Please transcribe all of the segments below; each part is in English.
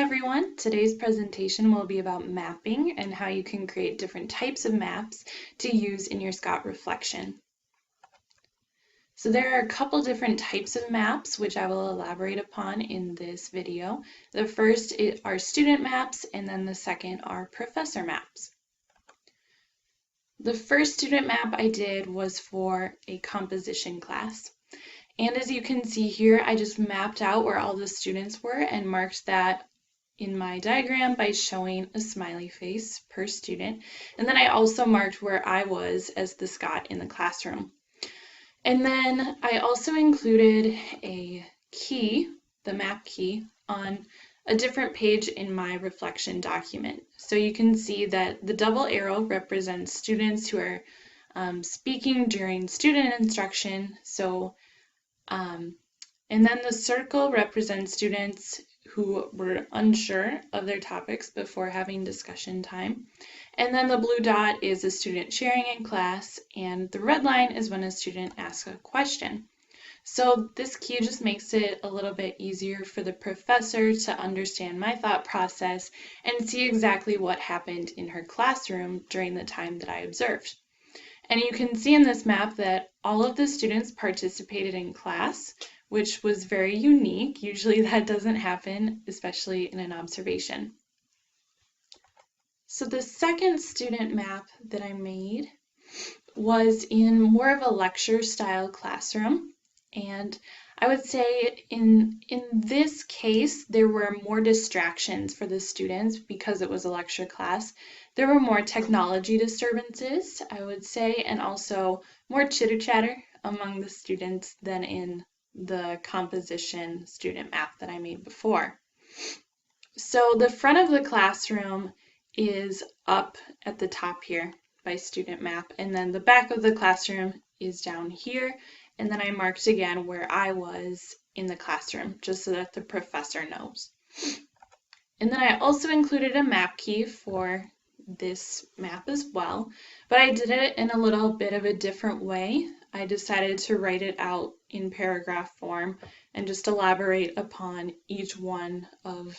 everyone. Today's presentation will be about mapping and how you can create different types of maps to use in your Scot reflection. So there are a couple different types of maps which I will elaborate upon in this video. The first are student maps, and then the second are professor maps. The first student map I did was for a composition class. And as you can see here, I just mapped out where all the students were and marked that in my diagram by showing a smiley face per student. And then I also marked where I was as the Scot in the classroom. And then I also included a key, the map key, on a different page in my reflection document. So you can see that the double arrow represents students who are speaking during student instruction. And then the circle represents students who were unsure of their topics before having discussion time. And then the blue dot is a student sharing in class, and the red line is when a student asks a question. So this key just makes it a little bit easier for the professor to understand my thought process and see exactly what happened in her classroom during the time that I observed. And you can see in this map that all of the students participated in class, which was very unique. Usually that doesn't happen, especially in an observation. So the second student map that I made was in more of a lecture style classroom. And I would say in this case, there were more distractions for the students because it was a lecture class. There were more technology disturbances, I would say, and also more chitter-chatter among the students than in the composition student map that I made before. So the front of the classroom is up at the top here by student map, and then the back of the classroom is down here, and then I marked again where I was in the classroom just so that the professor knows. And then I also included a map key for this map as well, but I did it in a little bit of a different way. I decided to write it out in paragraph form and just elaborate upon each one of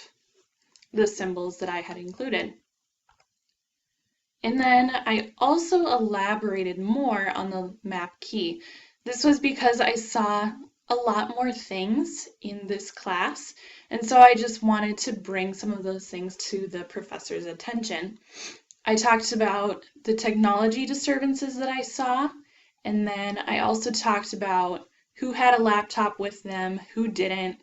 the symbols that I had included. And then I also elaborated more on the map key. This was because I saw a lot more things in this class, and so I just wanted to bring some of those things to the professor's attention. I talked about the technology disturbances that I saw, and then I also talked about who had a laptop with them, who didn't,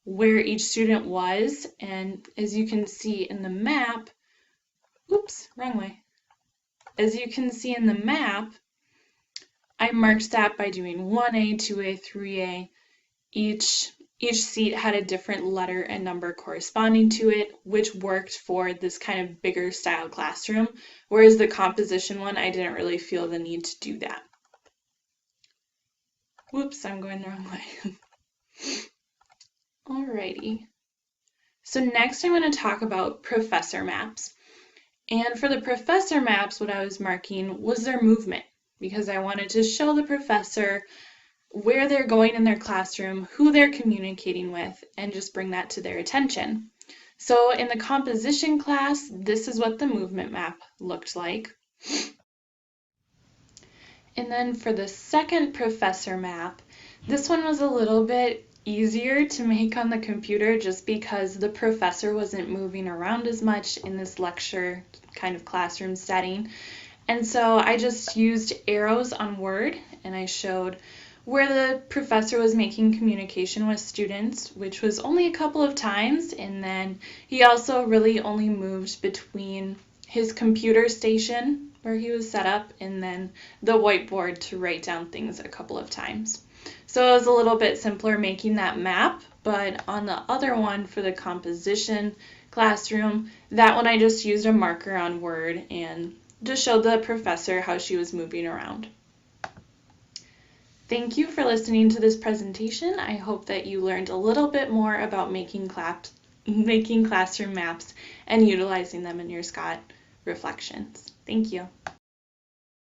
where each student was, and as you can see in the map, oops, wrong way. As you can see in the map, I marked that by doing 1A, 2A, 3A. Each seat had a different letter and number corresponding to it, which worked for this kind of bigger style classroom, whereas the composition one, I didn't really feel the need to do that. Whoops, I'm going the wrong way. Alrighty. So next I'm going to talk about professor maps. And for the professor maps, what I was marking was their movement, because I wanted to show the professor where they're going in their classroom, who they're communicating with, and just bring that to their attention. So in the composition class, this is what the movement map looked like. And then for the second professor map, this one was a little bit easier to make on the computer just because the professor wasn't moving around as much in this lecture kind of classroom setting. And so I just used arrows on Word, and I showed where the professor was making communication with students, which was only a couple of times, and then he also really only moved between his computer station where he was set up and then the whiteboard to write down things a couple of times. So it was a little bit simpler making that map, but on the other one for the composition classroom, that one I just used a marker on Word and just showed the professor how she was moving around. Thank you for listening to this presentation. I hope that you learned a little bit more about making classroom maps and utilizing them in your Scot reflections. Thank you.